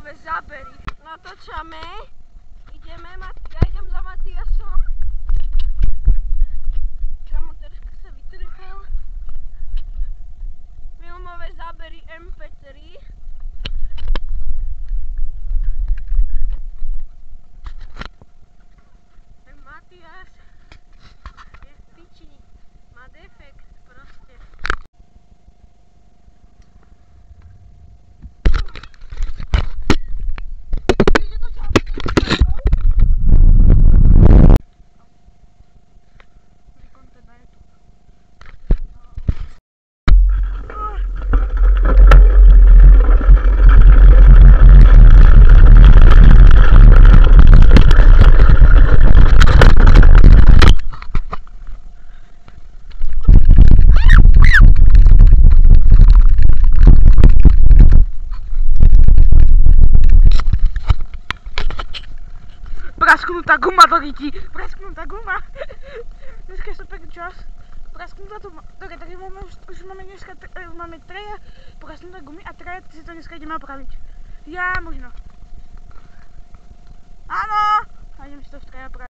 filmové zábery. Natáčame, ja idem za Matiasom. Kamoterka sa vytrhal. Filmové zábery MP3. Matias je v piči, má defekt proste. Prasknutá guma to lítí, prasknutá guma. Dneska je super čas. Prasknutá to, tak už máme dneska, máme treja prasknuté gumy a treja si to dneska ideme opraviť. Ja možno. Áno! A idem si to v treja opraviť.